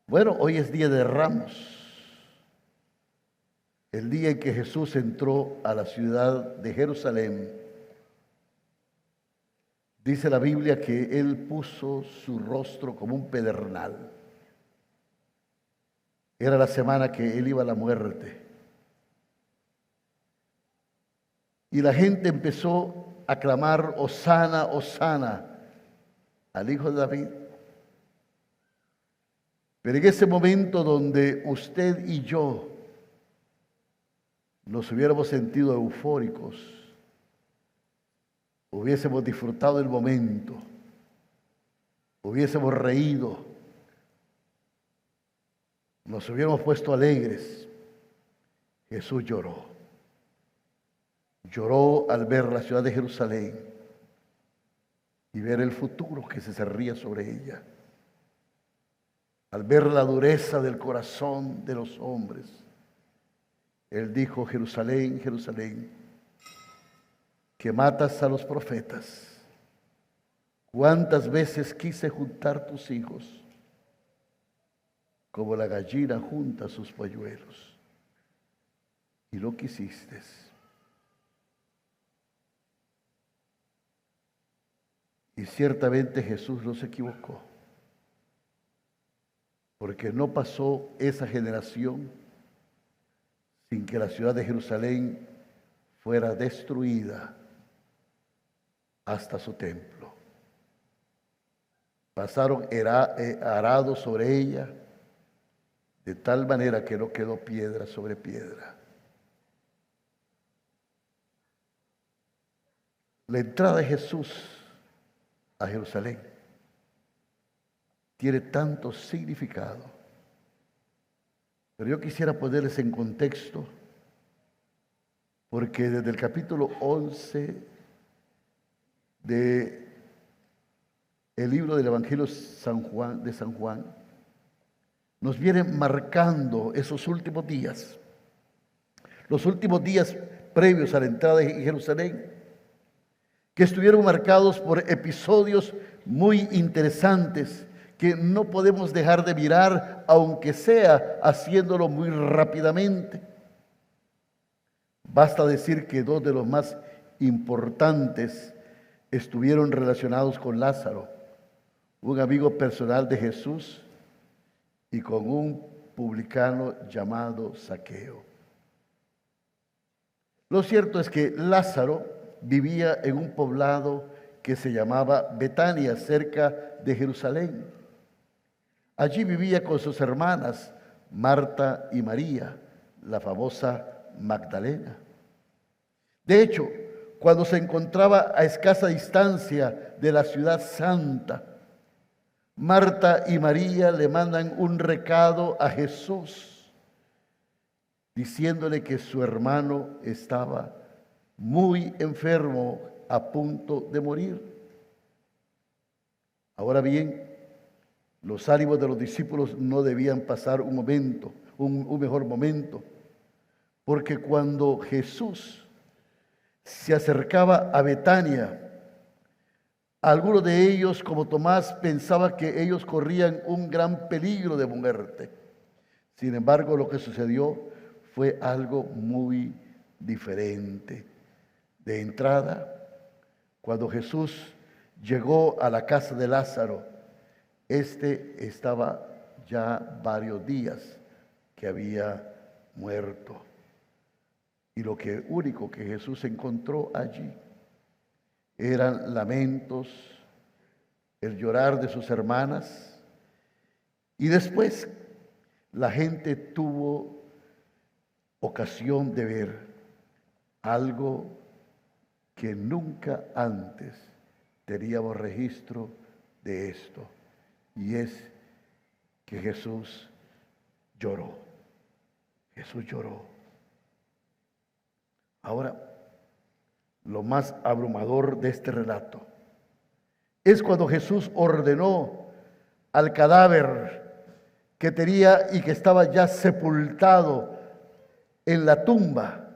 Bueno, hoy es día de Ramos, el día en que Jesús entró a la ciudad de Jerusalén. Dice la Biblia que Él puso su rostro como un pedernal. Era la semana que Él iba a la muerte. Y la gente empezó a clamar, Hosana, Hosana, al Hijo de David. Pero en ese momento donde usted y yo nos hubiéramos sentido eufóricos, hubiésemos disfrutado el momento, hubiésemos reído, nos hubiéramos puesto alegres, Jesús lloró. Lloró al ver la ciudad de Jerusalén y ver el futuro que se cerría sobre ella. Al ver la dureza del corazón de los hombres, Él dijo, Jerusalén, Jerusalén, que matas a los profetas. ¿Cuántas veces quise juntar tus hijos como la gallina junta sus polluelos? Y no quisiste. Y ciertamente Jesús no se equivocó, porque no pasó esa generación sin que la ciudad de Jerusalén fuera destruida hasta su templo. Pasaron arados sobre ella, de tal manera que no quedó piedra sobre piedra. La entrada de Jesús a Jerusalén tiene tanto significado, pero yo quisiera ponerles en contexto, porque desde el capítulo 11 del libro del Evangelio de San Juan, nos viene marcando esos últimos días, los últimos días previos a la entrada de Jerusalén, que estuvieron marcados por episodios muy interesantes que no podemos dejar de mirar, aunque sea haciéndolo muy rápidamente. Basta decir que dos de los más importantes estuvieron relacionados con Lázaro, un amigo personal de Jesús, y con un publicano llamado Zaqueo. Lo cierto es que Lázaro vivía en un poblado que se llamaba Betania, cerca de Jerusalén. Allí vivía con sus hermanas, Marta y María, la famosa Magdalena. De hecho, cuando se encontraba a escasa distancia de la ciudad santa, Marta y María le mandan un recado a Jesús, diciéndole que su hermano estaba muy enfermo, a punto de morir. Ahora bien, los ánimos de los discípulos no debían pasar un mejor momento, porque cuando Jesús se acercaba a Betania, algunos de ellos, como Tomás, pensaba que ellos corrían un gran peligro de muerte. Sin embargo, lo que sucedió fue algo muy diferente. De entrada, cuando Jesús llegó a la casa de Lázaro, estaba ya varios días que había muerto. Y lo único que Jesús encontró allí eran lamentos, el llorar de sus hermanas. Y después la gente tuvo ocasión de ver algo que nunca antes teníamos registro de esto, y es que Jesús lloró. Jesús lloró. Ahora, lo más abrumador de este relato es cuando Jesús ordenó al cadáver que tenía y que estaba ya sepultado en la tumba,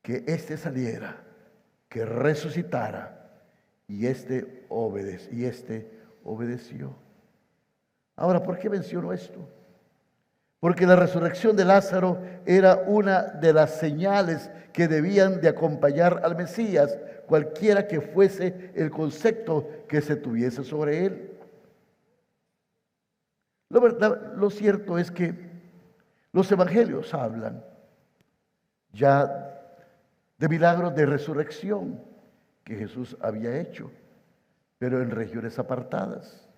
que éste saliera, que resucitara, y éste obedeció. Ahora, ¿por qué menciono esto? Porque la resurrección de Lázaro era una de las señales que debían de acompañar al Mesías, cualquiera que fuese el concepto que se tuviese sobre él. Lo cierto es que los evangelios hablan ya de milagros de resurrección que Jesús había hecho, pero en regiones apartadas.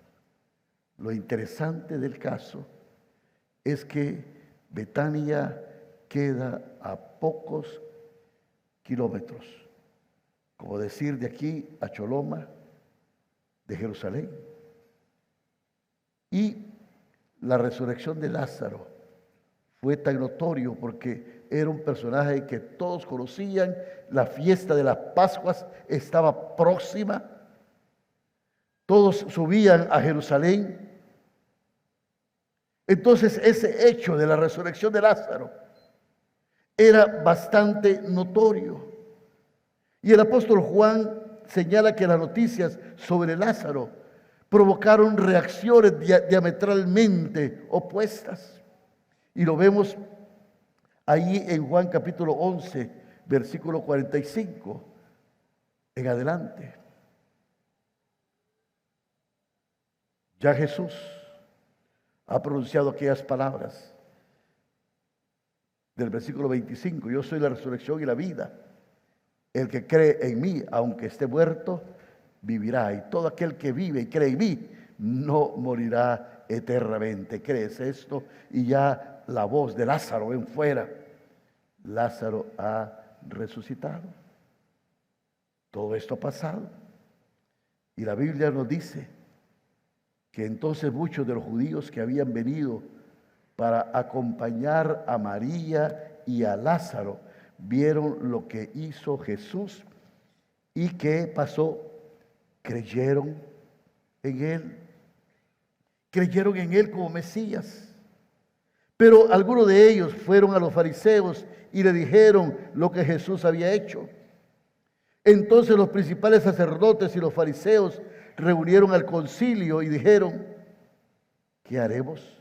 Lo interesante del caso es que Betania queda a pocos kilómetros, como decir de aquí a Choloma, de Jerusalén. Y la resurrección de Lázaro fue tan notorio porque era un personaje que todos conocían, la fiesta de las Pascuas estaba próxima, todos subían a Jerusalén. Entonces ese hecho de la resurrección de Lázaro era bastante notorio. Y el apóstol Juan señala que las noticias sobre Lázaro provocaron reacciones diametralmente opuestas. Y lo vemos ahí en Juan capítulo 11, versículo 45 en adelante. Ya Jesús ha pronunciado aquellas palabras del versículo 25: yo soy la resurrección y la vida. El que cree en mí, aunque esté muerto, vivirá. Y todo aquel que vive y cree en mí, no morirá eternamente. ¿Crees esto? Y ya la voz de Lázaro ven fuera. Lázaro ha resucitado. Todo esto ha pasado. Y la Biblia nos dice que entonces muchos de los judíos que habían venido para acompañar a María y a Lázaro vieron lo que hizo Jesús y ¿qué pasó? Creyeron en él. Creyeron en él como Mesías. Pero algunos de ellos fueron a los fariseos y le dijeron lo que Jesús había hecho. Entonces los principales sacerdotes y los fariseos reunieron al concilio y dijeron: ¿qué haremos?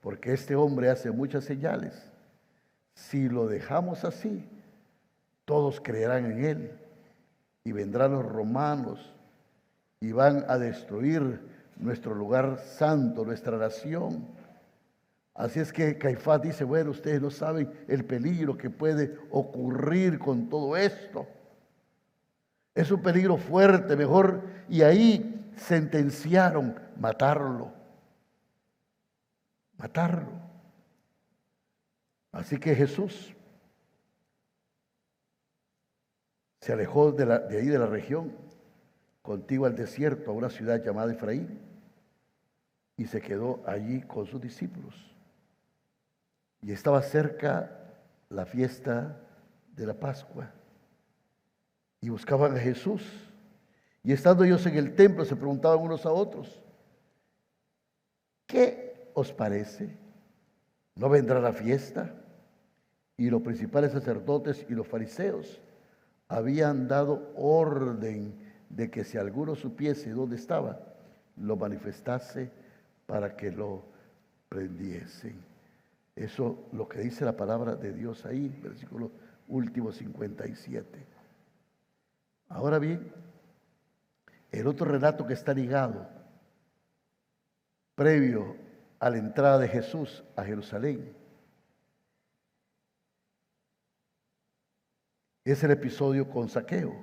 Porque este hombre hace muchas señales. Si lo dejamos así, todos creerán en él, y vendrán los romanos y van a destruir nuestro lugar santo, nuestra nación. Así es que Caifás dice: bueno, ustedes no saben el peligro que puede ocurrir con todo esto. Es un peligro fuerte, mejor. Y ahí sentenciaron matarlo. Matarlo. Así que Jesús se alejó de ahí de la región, contigua al desierto, a una ciudad llamada Efraín, y se quedó allí con sus discípulos. Y estaba cerca la fiesta de la Pascua. Y buscaban a Jesús. Y estando ellos en el templo, se preguntaban unos a otros: ¿qué os parece? ¿No vendrá la fiesta? Y los principales sacerdotes y los fariseos habían dado orden de que si alguno supiese dónde estaba, lo manifestase para que lo prendiesen. Eso lo que dice la palabra de Dios ahí, versículo último 57. Ahora bien, el otro relato que está ligado, previo a la entrada de Jesús a Jerusalén, es el episodio con Zaqueo,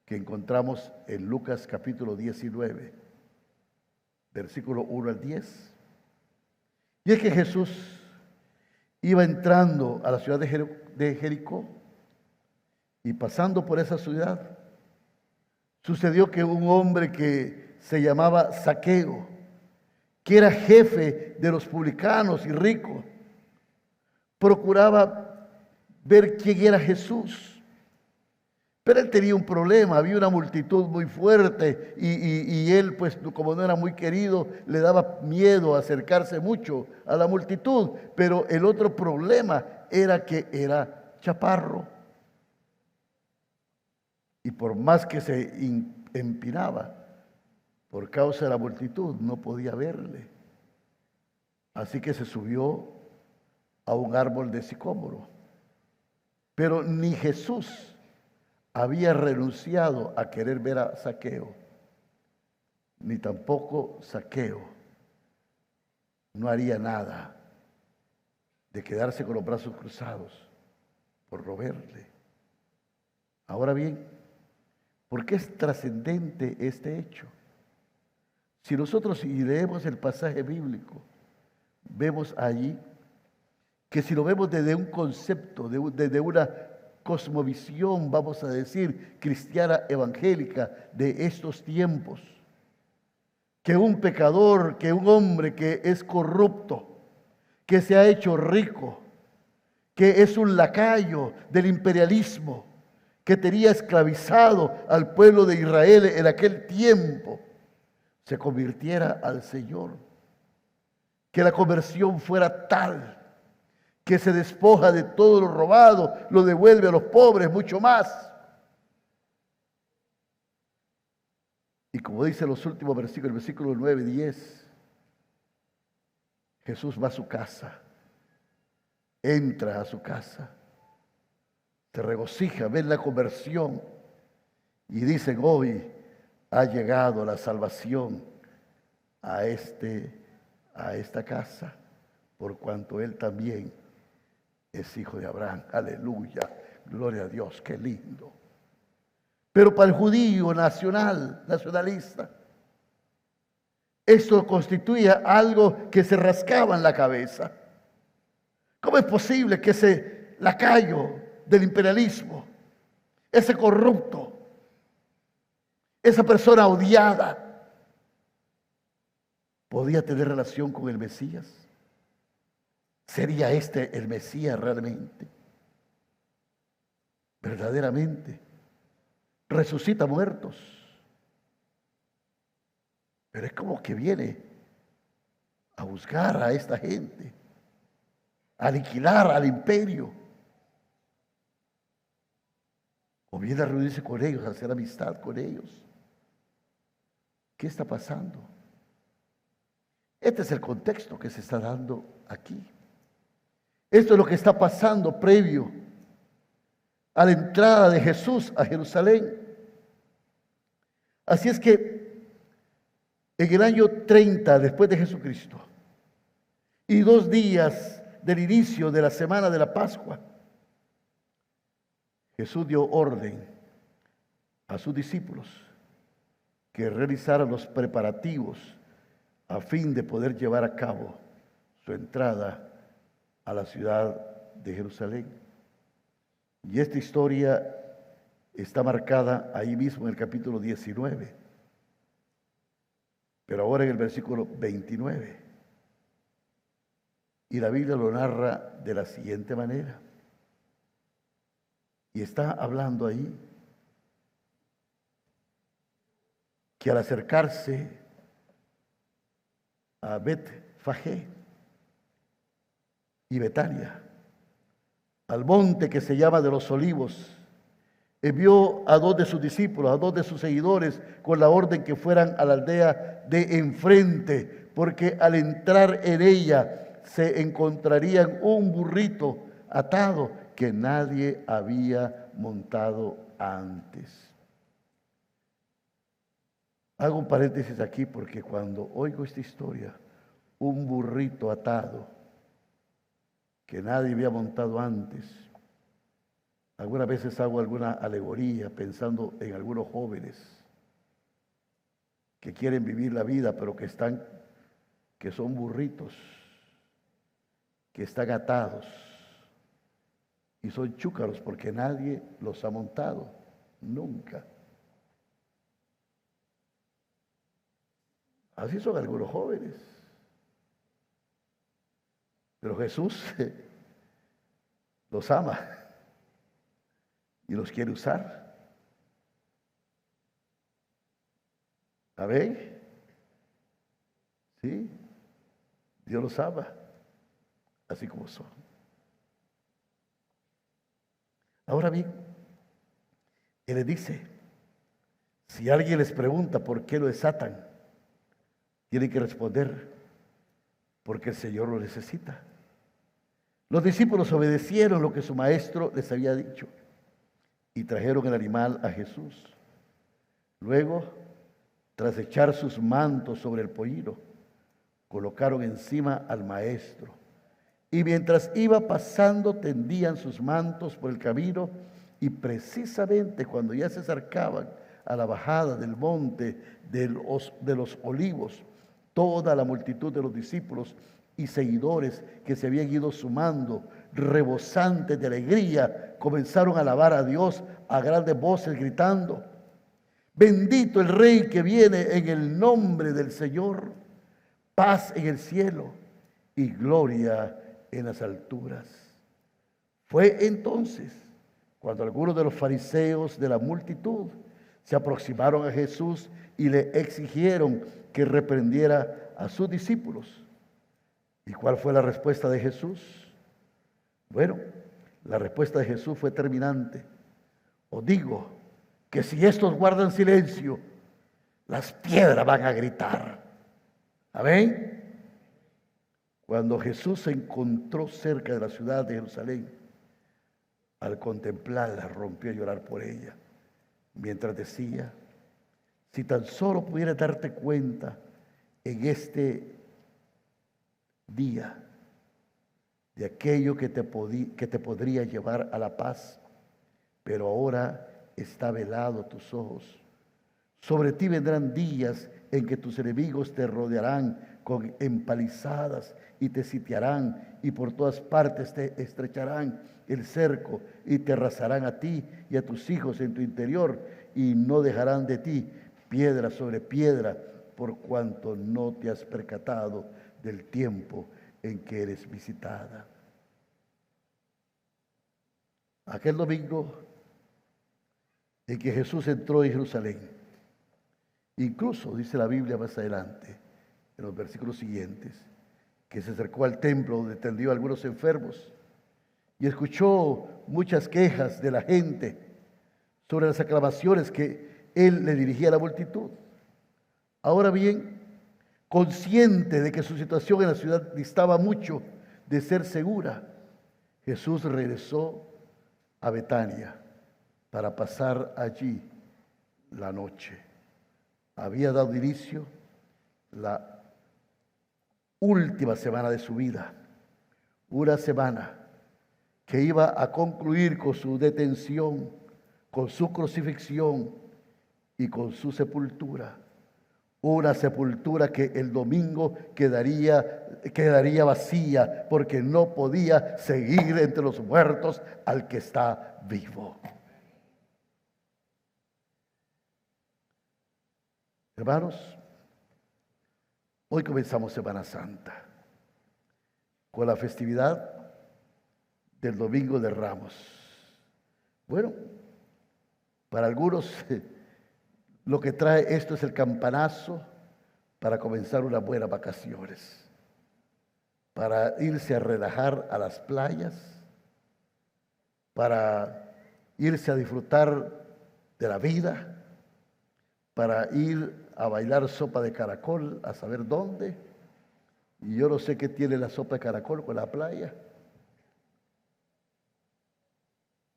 que encontramos en Lucas capítulo 19, versículo 1 al 10. Y es que Jesús iba entrando a la ciudad de Jericó, y pasando por esa ciudad, sucedió que un hombre que se llamaba Zaqueo, que era jefe de los publicanos y rico, procuraba ver quién era Jesús, Pero él tenía un problema, había una multitud muy fuerte y él, pues como no era muy querido, le daba miedo acercarse mucho a la multitud. Pero el otro problema era que era chaparro. Y por más que se empinaba, por causa de la multitud, no podía verle. Así que se subió a un árbol de sicómoro. Pero ni Jesús había renunciado a querer ver a Zaqueo, ni tampoco Zaqueo no haría nada de quedarse con los brazos cruzados por no verle. Ahora bien, ¿por qué es trascendente este hecho? Si nosotros leemos el pasaje bíblico, vemos allí que si lo vemos desde un concepto, desde una cosmovisión, vamos a decir, cristiana evangélica de estos tiempos, que un pecador, que un hombre que es corrupto, que se ha hecho rico, que es un lacayo del imperialismo, que tenía esclavizado al pueblo de Israel en aquel tiempo, se convirtiera al Señor, que la conversión fuera tal que se despoja de todo lo robado, lo devuelve a los pobres, mucho más. Y como dice los últimos versículos, el versículo 9 y 10, Jesús va a su casa, entra a su casa, se regocija, ven la conversión y dicen: hoy ha llegado la salvación a esta casa, por cuanto él también es hijo de Abraham. Aleluya, gloria a Dios, qué lindo. Pero para el judío nacionalista, esto constituía algo que se rascaba en la cabeza. ¿Cómo es posible que ese lacayo del imperialismo, ese corrupto, esa persona odiada, podía tener relación con el Mesías? ¿Sería este el Mesías realmente? Verdaderamente. Resucita muertos. Pero es como que viene a juzgar a esta gente, a aniquilar al imperio. O viene a reunirse con ellos, a hacer amistad con ellos. ¿Qué está pasando? Este es el contexto que se está dando aquí. Esto es lo que está pasando previo a la entrada de Jesús a Jerusalén. Así es que en el año 30 después de Jesucristo y 2 días del inicio de la semana de la Pascua, Jesús dio orden a sus discípulos que realizaran los preparativos a fin de poder llevar a cabo su entrada a la ciudad de Jerusalén. Y esta historia está marcada ahí mismo en el capítulo 19, pero ahora en el versículo 29. Y la Biblia lo narra de la siguiente manera. Y está hablando ahí que al acercarse a Betfagé y Betania, al monte que se llama de los Olivos, envió a 2 de sus discípulos, a 2 de sus seguidores, con la orden que fueran a la aldea de enfrente, porque al entrar en ella se encontrarían un burrito atado que nadie había montado antes. Hago un paréntesis aquí porque cuando oigo esta historia, un burrito atado que nadie había montado antes, algunas veces hago alguna alegoría pensando en algunos jóvenes que quieren vivir la vida, pero que son burritos, que están atados y son chúcaros porque nadie los ha montado, nunca. Así son algunos jóvenes. Pero Jesús los ama y los quiere usar. ¿Amén? ¿Sí? Dios los ama, así como son. Ahora bien, Él les dice, si alguien les pregunta por qué lo desatan, tienen que responder, porque el Señor lo necesita. Los discípulos obedecieron lo que su maestro les había dicho y trajeron el animal a Jesús. Luego, tras echar sus mantos sobre el pollino, colocaron encima al maestro. Y mientras iba pasando, tendían sus mantos por el camino, y precisamente cuando ya se acercaban a la bajada del monte de los Olivos, toda la multitud de los discípulos y seguidores que se habían ido sumando, rebosantes de alegría, comenzaron a alabar a Dios a grandes voces, gritando: bendito el Rey que viene en el nombre del Señor, paz en el cielo y gloria en las alturas. Fue entonces cuando algunos de los fariseos de la multitud se aproximaron a Jesús y le exigieron que reprendiera a sus discípulos. ¿Y cuál fue la respuesta de Jesús? Bueno, la respuesta de Jesús fue terminante. Os digo que si estos guardan silencio, las piedras van a gritar. ¿Amén? Cuando Jesús se encontró cerca de la ciudad de Jerusalén, al contemplarla rompió a llorar por ella, mientras decía: si tan solo pudieras darte cuenta en este día de aquello que te podría llevar a la paz, pero ahora está velado tus ojos. Sobre ti vendrán días en que tus enemigos te rodearán con empalizadas y te sitiarán, y por todas partes te estrecharán el cerco y te arrasarán a ti y a tus hijos en tu interior, y no dejarán de ti piedra sobre piedra, por cuanto no te has percatado del tiempo en que eres visitada. Aquel domingo en que Jesús entró en Jerusalén, incluso dice la Biblia más adelante, en los versículos siguientes, que se acercó al templo donde atendió a algunos enfermos y escuchó muchas quejas de la gente sobre las aclamaciones que él le dirigía a la multitud. Ahora bien, consciente de que su situación en la ciudad distaba mucho de ser segura, Jesús regresó a Betania para pasar allí la noche. Había dado inicio la última semana de su vida, una semana que iba a concluir con su detención, con su crucifixión y con su sepultura. Una sepultura que el domingo quedaría vacía, porque no podía seguir entre los muertos al que está vivo. Hermanos, hoy comenzamos Semana Santa con la festividad del Domingo de Ramos. Bueno, para algunos lo que trae esto es el campanazo para comenzar unas buenas vacaciones, para irse a relajar a las playas, para irse a disfrutar de la vida, para ir a bailar sopa de caracol, a saber dónde. Y yo no sé qué tiene la sopa de caracol con la playa.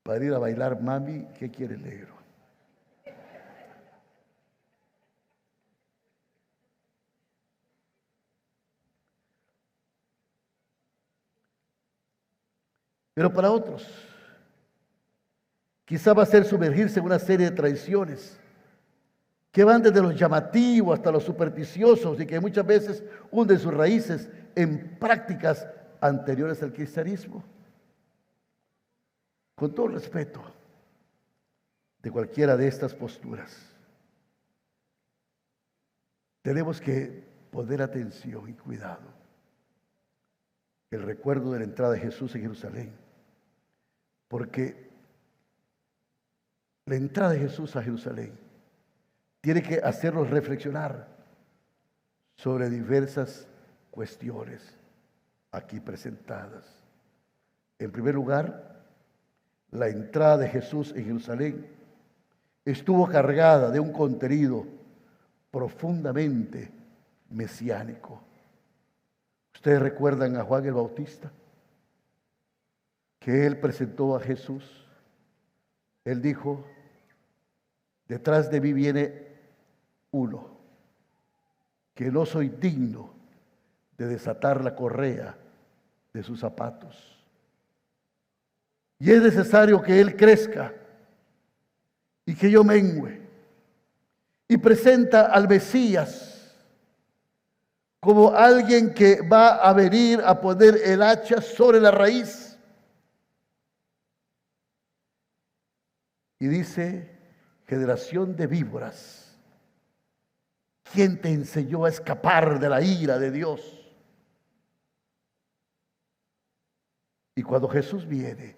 Para ir a bailar, mami, ¿qué quiere el negro? Pero para otros, quizá va a ser sumergirse en una serie de tradiciones que van desde lo llamativo hasta lo supersticiosos y que muchas veces hunden sus raíces en prácticas anteriores al cristianismo. Con todo respeto de cualquiera de estas posturas, tenemos que poner atención y cuidado. El recuerdo de la entrada de Jesús en Jerusalén, porque la entrada de Jesús a Jerusalén tiene que hacernos reflexionar sobre diversas cuestiones aquí presentadas. En primer lugar, la entrada de Jesús en Jerusalén estuvo cargada de un contenido profundamente mesiánico. Ustedes recuerdan a Juan el Bautista, que él presentó a Jesús. Él dijo: detrás de mí viene uno que no soy digno de desatar la correa de sus zapatos. Y es necesario que él crezca y que yo mengüe. Y presenta al Mesías como alguien que va a venir a poner el hacha sobre la raíz. Y dice: generación de víboras, ¿quién te enseñó a escapar de la ira de Dios? Y cuando Jesús viene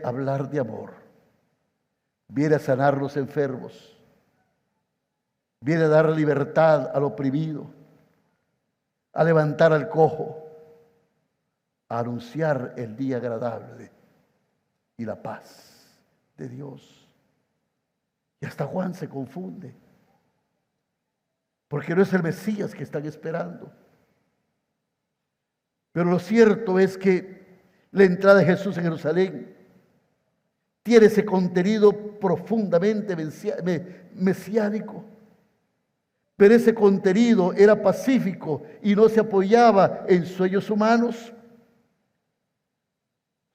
a hablar de amor, viene a sanar los enfermos, viene a dar libertad al oprimido, a levantar al cojo, a anunciar el día agradable y la paz de Dios. Y hasta Juan se confunde, porque no es el Mesías que están esperando. Pero lo cierto es que la entrada de Jesús en Jerusalén tiene ese contenido profundamente mesiánico. Pero ese contenido era pacífico y no se apoyaba en sueños humanos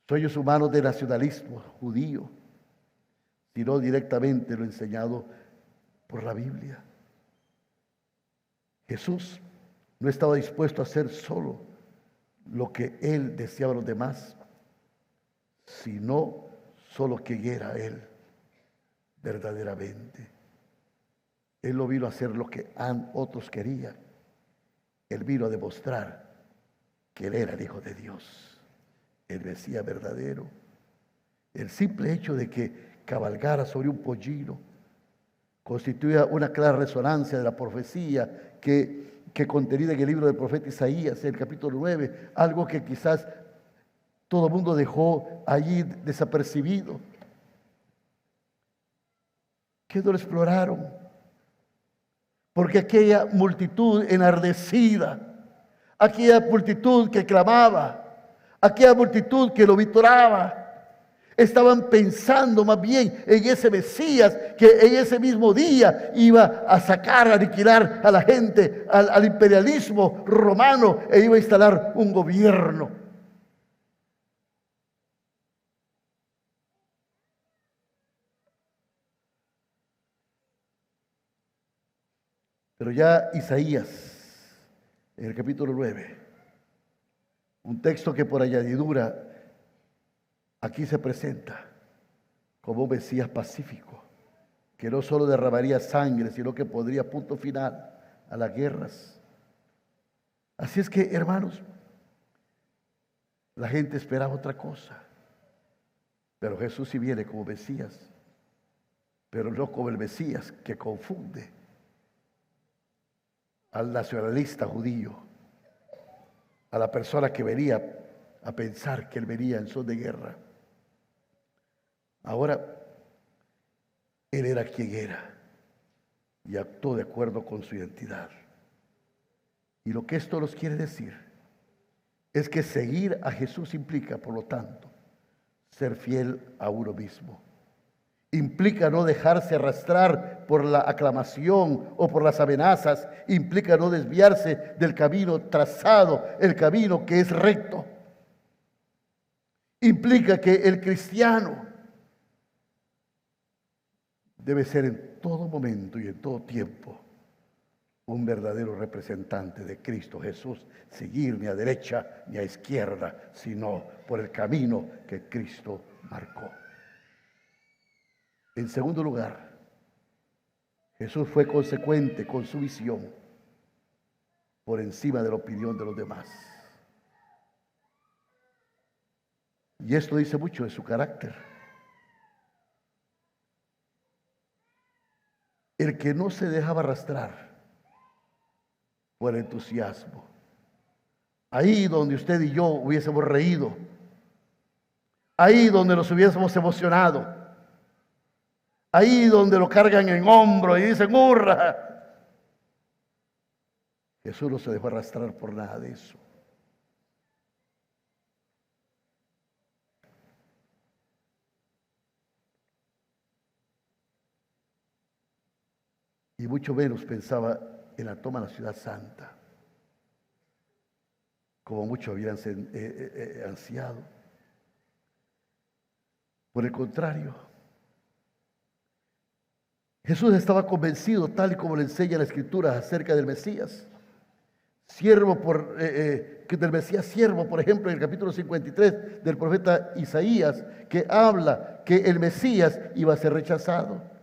de nacionalismo judío, sino directamente lo enseñado por la Biblia. Jesús no estaba dispuesto a hacer solo lo que él deseaba a los demás, sino solo quien era él verdaderamente. Él no vino a hacer lo que otros querían. Él vino a demostrar que él era el Hijo de Dios, el Mesías verdadero. El simple hecho de que cabalgara sobre un pollino constituía una clara resonancia de la profecía que contenida en el libro del profeta Isaías, en el capítulo 9, algo que quizás todo el mundo dejó allí desapercibido. Que no lo exploraron, porque aquella multitud enardecida, aquella multitud que clamaba, aquella multitud que lo vitoraba, estaban pensando más bien en ese Mesías que en ese mismo día iba a sacar, a aniquilar a la gente, al imperialismo romano, e iba a instalar un gobierno. Pero ya Isaías, en el capítulo 9, un texto que por añadidura aquí se presenta como un Mesías pacífico, que no solo derramaría sangre, sino que pondría punto final a las guerras. Así es que, hermanos, la gente esperaba otra cosa, pero Jesús sí viene como Mesías, pero no como el Mesías que confunde al nacionalista judío, a la persona que venía a pensar que él venía en son de guerra. Ahora, él era quien era y actuó de acuerdo con su identidad. Y lo que esto nos quiere decir es que seguir a Jesús implica, por lo tanto, ser fiel a uno mismo. Implica no dejarse arrastrar por la aclamación o por las amenazas. Implica no desviarse del camino trazado, el camino que es recto. Implica que el cristiano debe ser en todo momento y en todo tiempo un verdadero representante de Cristo Jesús, seguir ni a derecha ni a izquierda, sino por el camino que Cristo marcó. En segundo lugar, Jesús fue consecuente con su visión por encima de la opinión de los demás. Y esto dice mucho de su carácter. el que no se dejaba arrastrar por el entusiasmo. Ahí donde usted y yo hubiésemos reído, ahí donde nos hubiésemos emocionado, ahí donde lo cargan en hombro y dicen ¡hurra! Jesús no se dejó arrastrar por nada de eso. Y mucho menos pensaba en la toma de la ciudad santa, como muchos habían ansiado. Por el contrario, Jesús estaba convencido, tal y como le enseña la Escritura acerca del Mesías. Del Mesías siervo, por ejemplo, en el capítulo 53 del profeta Isaías, que habla que el Mesías iba a ser rechazado.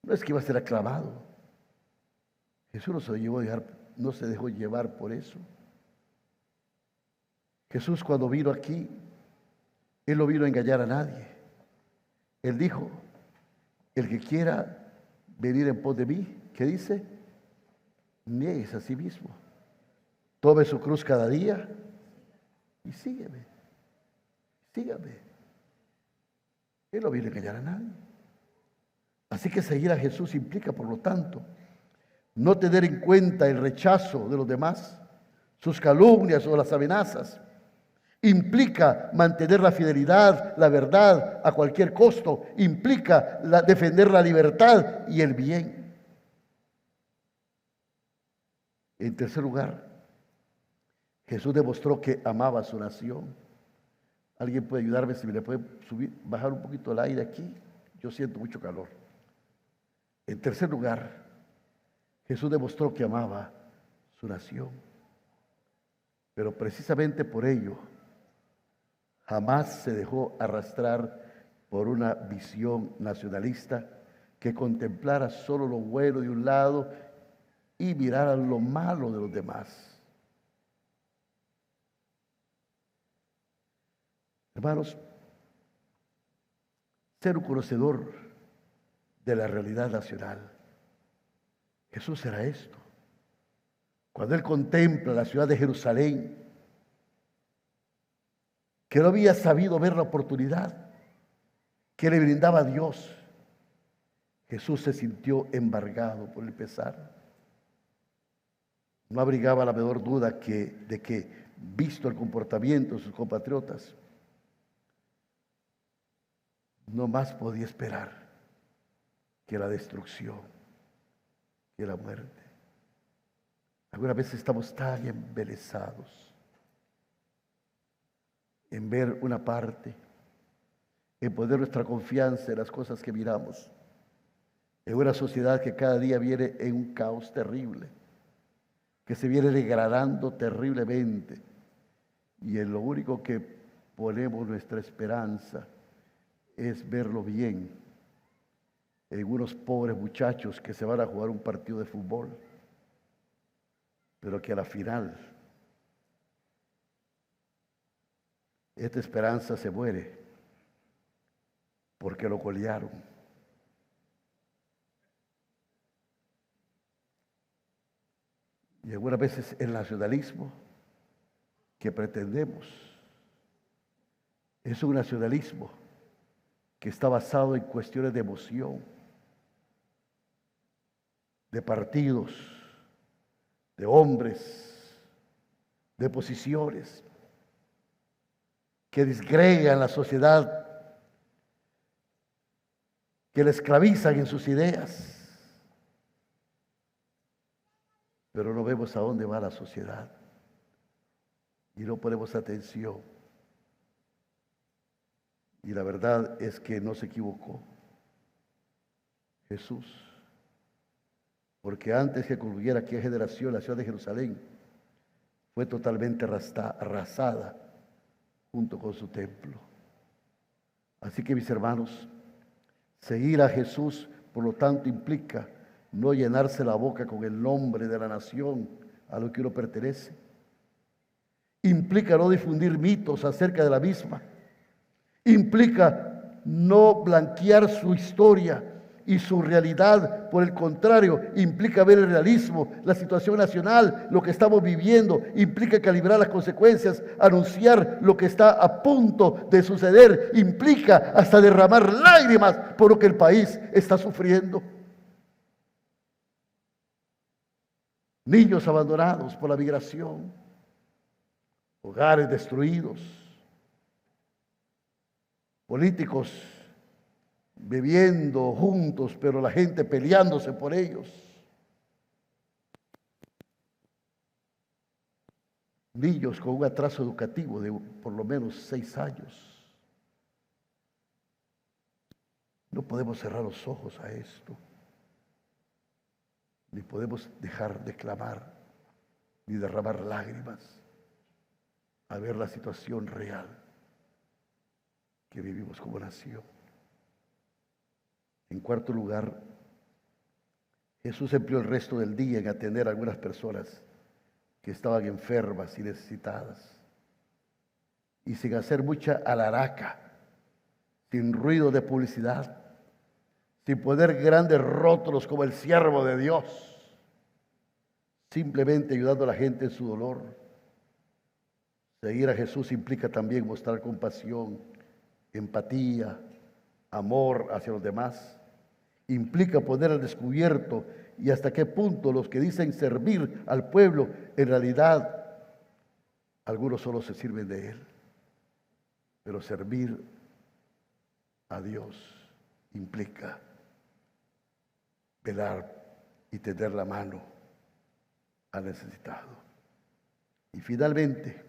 No es que iba a ser aclamado. Jesús no se dejó llevar por eso. Jesús, cuando vino aquí, Él no vino a engañar a nadie. Él dijo: el que quiera venir en pos de mí, ¿qué dice? Niéguese a sí mismo, tome su cruz cada día y sígueme. Él no vino a engañar a nadie. Así que seguir a Jesús implica, por lo tanto, no tener en cuenta el rechazo de los demás, sus calumnias o las amenazas. Implica mantener la fidelidad, la verdad a cualquier costo. Implica defender la libertad y el bien. En tercer lugar, Jesús demostró que amaba a su nación. ¿Alguien puede ayudarme? Si me le puede bajar un poquito el aire aquí. Yo siento mucho calor. En tercer lugar, Jesús demostró que amaba su nación. Pero precisamente por ello, jamás se dejó arrastrar por una visión nacionalista que contemplara solo lo bueno de un lado y mirara lo malo de los demás. Hermanos, ser un conocedor de la realidad nacional. Jesús era esto. Cuando Él contempla la ciudad de Jerusalén, que no había sabido ver la oportunidad que le brindaba a Dios, Jesús se sintió embargado por el pesar. No abrigaba la menor duda de que, visto el comportamiento de sus compatriotas, no más podía esperar que la destrucción, que la muerte. Algunas veces estamos tan embelesados en ver una parte, en poner nuestra confianza en las cosas que miramos, en una sociedad que cada día viene en un caos terrible, que se viene degradando terriblemente, y en lo único que ponemos nuestra esperanza es verlo bien en unos pobres muchachos que se van a jugar un partido de fútbol, pero que a la final esta esperanza se muere porque lo golearon. Y algunas veces el nacionalismo que pretendemos es un nacionalismo que está basado en cuestiones de emoción, de partidos, de hombres, de posiciones, que disgregan la sociedad, que la esclavizan en sus ideas. Pero no vemos a dónde va la sociedad y no ponemos atención. Y la verdad es que no se equivocó Jesús, porque antes que concluyera aquella generación, la ciudad de Jerusalén fue totalmente arrasada junto con su templo. Así que, mis hermanos, seguir a Jesús, por lo tanto, implica no llenarse la boca con el nombre de la nación a lo que uno pertenece. Implica no difundir mitos acerca de la misma. Implica no blanquear su historia y su realidad, por el contrario, implica ver el realismo, la situación nacional, lo que estamos viviendo, implica calibrar las consecuencias, anunciar lo que está a punto de suceder, implica hasta derramar lágrimas por lo que el país está sufriendo. Niños abandonados por la migración, hogares destruidos, políticos bebiendo juntos, pero la gente peleándose por ellos. Niños con un atraso educativo de por lo menos 6 años. No podemos cerrar los ojos a esto, ni podemos dejar de clamar, ni derramar lágrimas a ver la situación real que vivimos como nación. En cuarto lugar, Jesús empleó el resto del día en atender a algunas personas que estaban enfermas y necesitadas, y sin hacer mucha alaraca, sin ruido de publicidad, sin poner grandes rótulos como el siervo de Dios, simplemente ayudando a la gente en su dolor. Seguir a Jesús implica también mostrar compasión, empatía, amor hacia los demás. Implica poner al descubierto y hasta qué punto los que dicen servir al pueblo, en realidad, algunos solo se sirven de él. Pero servir a Dios implica velar y tender la mano al necesitado. Y finalmente,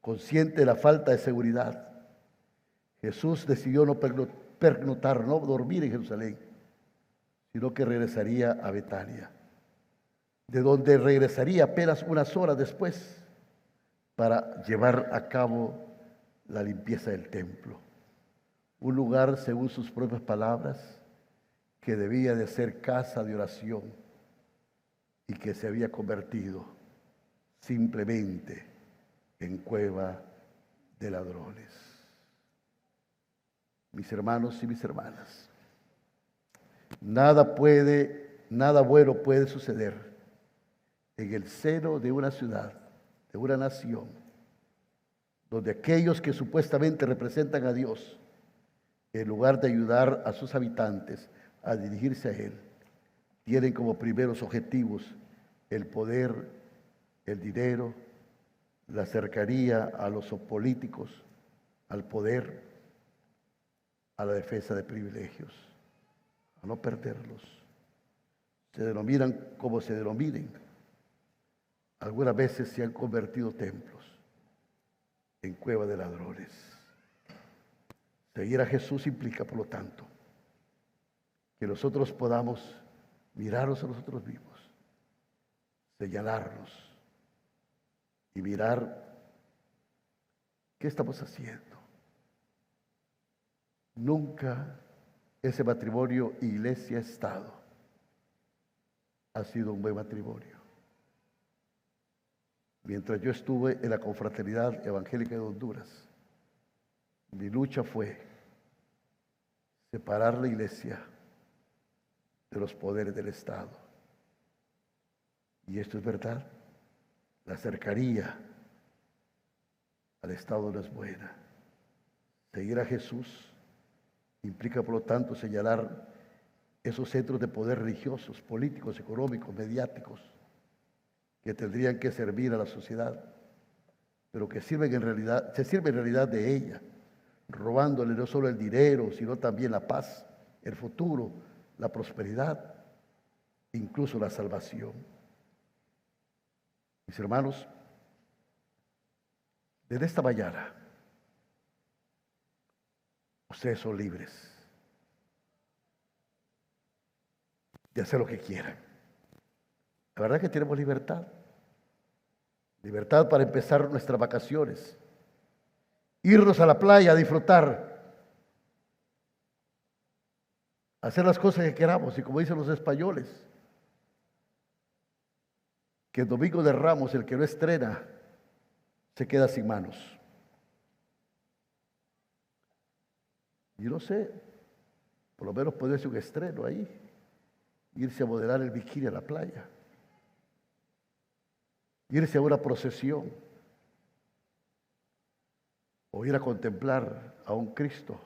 consciente de la falta de seguridad, Jesús decidió no pernoctar, no dormir en Jerusalén, sino que regresaría a Betania, de donde regresaría apenas unas horas después para llevar a cabo la limpieza del templo. Un lugar, según sus propias palabras, que debía de ser casa de oración y que se había convertido simplemente en cueva de ladrones. Mis hermanos y mis hermanas, nada bueno puede suceder en el seno de una ciudad, de una nación, donde aquellos que supuestamente representan a Dios, en lugar de ayudar a sus habitantes a dirigirse a Él, tienen como primeros objetivos el poder, el dinero, la cercanía a los políticos, al poder, a la defensa de privilegios, a no perderlos. Se denominan como se denominen. Algunas veces se han convertido templos en cueva de ladrones. Seguir a Jesús implica, por lo tanto, que nosotros podamos mirarnos a nosotros mismos, señalarnos y mirar qué estamos haciendo. Nunca ese matrimonio iglesia-estado ha sido un buen matrimonio. Mientras yo estuve en la Confraternidad Evangélica de Honduras, mi lucha fue separar la iglesia de los poderes del Estado. Y esto es verdad. La cercanía al Estado no es buena. Seguir a Jesús implica, por lo tanto, señalar esos centros de poder religiosos, políticos, económicos, mediáticos, que tendrían que servir a la sociedad, pero que se sirven en realidad de ella, robándole no solo el dinero, sino también la paz, el futuro, la prosperidad, incluso la salvación. Mis hermanos, desde esta mañana, ustedes son libres de hacer lo que quieran. La verdad es que tenemos libertad. Libertad para empezar nuestras vacaciones. Irnos a la playa a disfrutar. Hacer las cosas que queramos. Y como dicen los españoles, que el domingo de Ramos, el que no estrena, se queda sin manos. Y no sé, Por lo menos ponerse un estreno ahí, irse a modelar el bikini a la playa, irse a una procesión o ir a contemplar a un Cristo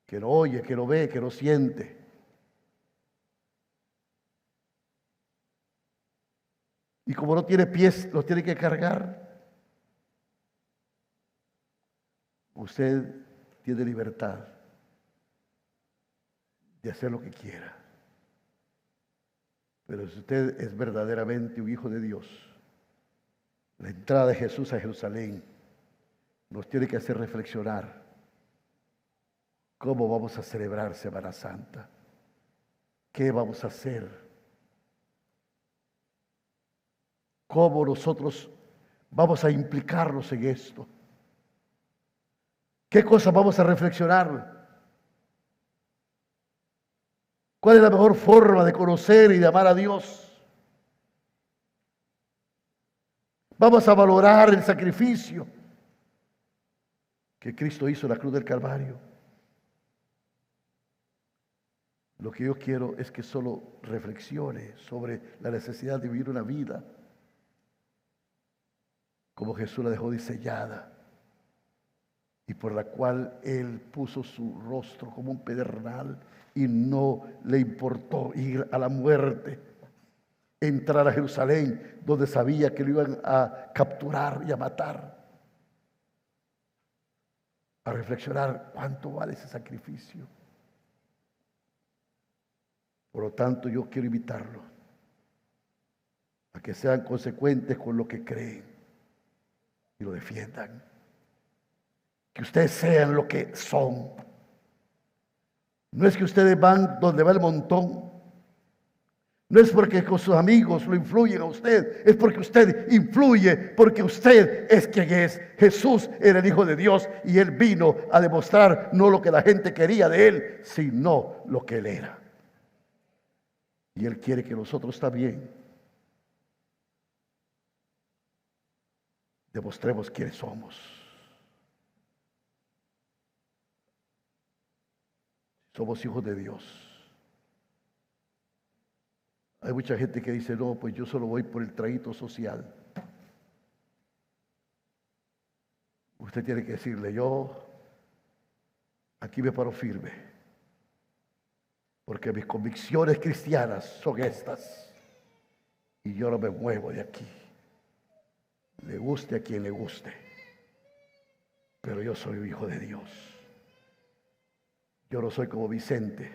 que no oye, que no ve, que no siente. Y como no tiene pies, los tiene que cargar. Usted tiene libertad de hacer lo que quiera. Pero si usted es verdaderamente un hijo de Dios, la entrada de Jesús a Jerusalén nos tiene que hacer reflexionar cómo vamos a celebrar Semana Santa, qué vamos a hacer, cómo nosotros vamos a implicarnos en esto, qué cosas vamos a reflexionar. ¿Cuál es la mejor forma de conocer y de amar a Dios? Vamos a valorar el sacrificio que Cristo hizo en la cruz del Calvario. Lo que yo quiero es que solo reflexione sobre la necesidad de vivir una vida como Jesús la dejó diseñada y por la cual Él puso su rostro como un pedernal y no le importó ir a la muerte, entrar a Jerusalén donde sabía que lo iban a capturar y a matar. A reflexionar cuánto vale ese sacrificio. Por lo tanto, yo quiero invitarlo a que sean consecuentes con lo que creen y lo defiendan. Que ustedes sean lo que son. No es que ustedes van donde va el montón. No es porque con sus amigos lo influyen a usted. Es porque usted influye, porque usted es quien es. Jesús era el Hijo de Dios y Él vino a demostrar no lo que la gente quería de Él, sino lo que Él era. Y Él quiere que nosotros también demostremos quiénes somos. Somos hijos de Dios. Hay mucha gente que dice, no, pues yo solo voy por el traguito social. Usted tiene que decirle, yo aquí me paro firme, porque mis convicciones cristianas son estas, y yo no me muevo de aquí. Le guste a quien le guste, pero yo soy un hijo de Dios. Yo no soy como Vicente,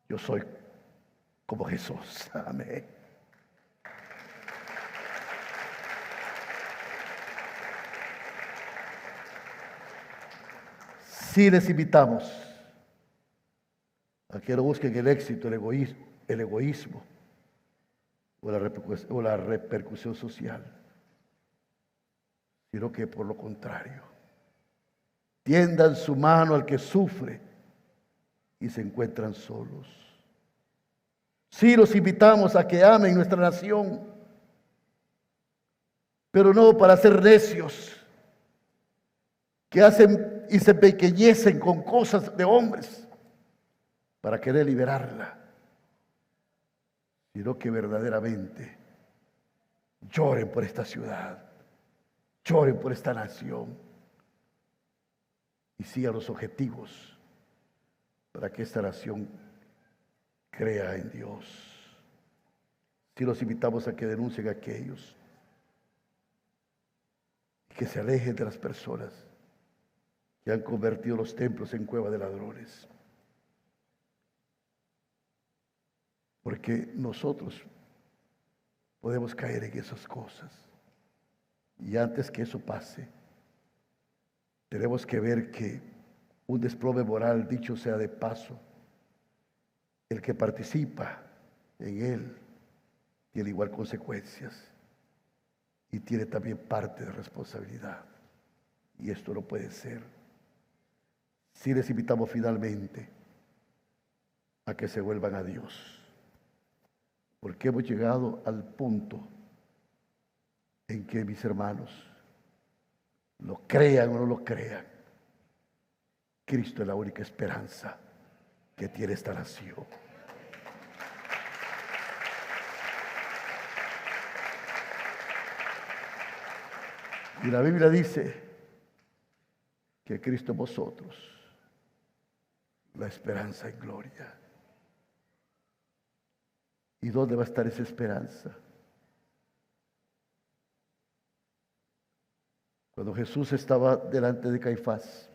yo soy como Jesús. Amén. Sí les invitamos a que no busquen el éxito, el egoísmo o la repercusión social, sino que por lo contrario, tiendan su mano al que sufre y se encuentran solos. Sí los invitamos a que amen nuestra nación, pero no para ser necios, que hacen y se empequeñecen con cosas de hombres para querer liberarla, sino que verdaderamente lloren por esta ciudad, lloren por esta nación y sigan los objetivos para que esta nación crea en Dios. Si los invitamos a que denuncien a aquellos y que se alejen de las personas que han convertido los templos en cueva de ladrones. Porque nosotros podemos caer en esas cosas. Y antes que eso pase, tenemos que ver que un desplome moral, dicho sea de paso, el que participa en él tiene igual consecuencias y tiene también parte de responsabilidad. Y esto no puede ser. Si les invitamos finalmente a que se vuelvan a Dios, porque hemos llegado al punto en que, mis hermanos, lo crean o no lo crean, Cristo es la única esperanza que tiene esta nación. Y la Biblia dice que Cristo en vosotros, la esperanza en gloria. ¿Y dónde va a estar esa esperanza? Cuando Jesús estaba delante de Caifás,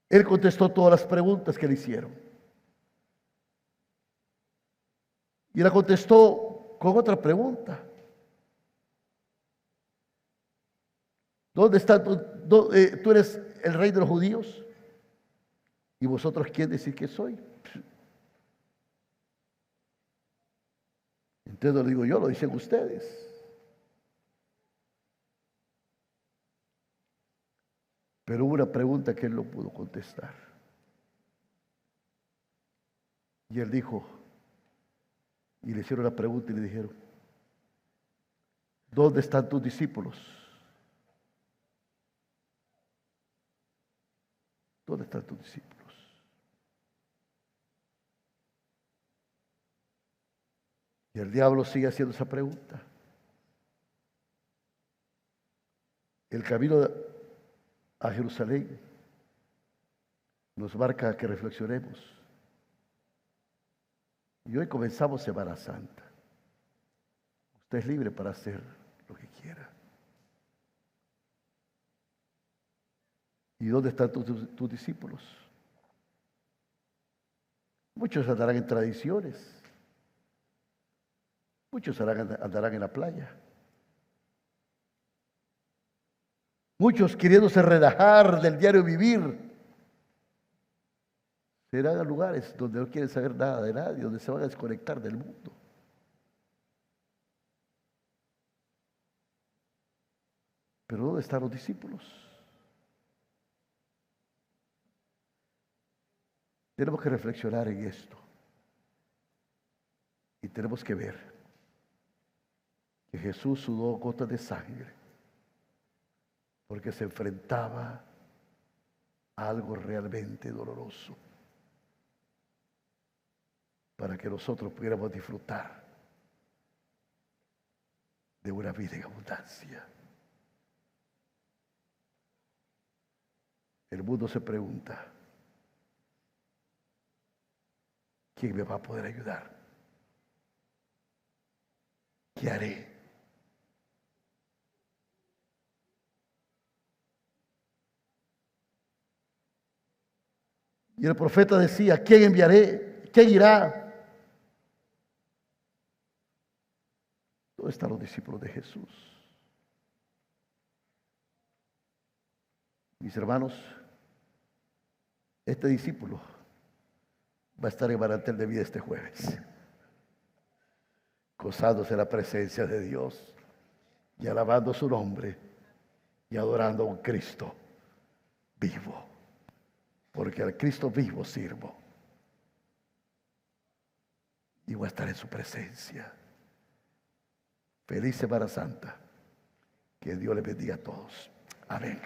él contestó todas las preguntas que le hicieron. Y la contestó con otra pregunta. ¿Dónde está tú eres el rey de los judíos? ¿Y vosotros quién decís que soy? Entonces no lo digo yo, lo dicen ustedes. Pero hubo una pregunta que él no pudo contestar. Y él dijo, y le hicieron la pregunta y le dijeron, ¿dónde están tus discípulos? ¿Dónde están tus discípulos? Y el diablo sigue haciendo esa pregunta. El camino a Jerusalén nos marca a que reflexionemos. Y hoy comenzamos Semana Santa. Usted es libre para hacer lo que quiera. ¿Y dónde están tus discípulos? Muchos andarán en tradiciones. Muchos andarán en la playa. Muchos queriéndose relajar del diario vivir. Se irán a lugares donde no quieren saber nada de nadie, donde se van a desconectar del mundo. Pero ¿dónde están los discípulos? Tenemos que reflexionar en esto. Y tenemos que ver que Jesús sudó gotas de sangre porque se enfrentaba a algo realmente doloroso para que nosotros pudiéramos disfrutar de una vida en abundancia. El mundo se pregunta, ¿quién me va a poder ayudar? ¿Qué haré? Y el profeta decía, ¿quién enviaré? ¿Quién irá? ¿Dónde están los discípulos de Jesús? Mis hermanos, este discípulo va a estar en manantial de vida este jueves, gozándose la presencia de Dios y alabando su nombre y adorando a un Cristo vivo, porque al Cristo vivo sirvo y voy a estar en su presencia. Feliz Semana Santa. Que Dios les bendiga a todos. Amén.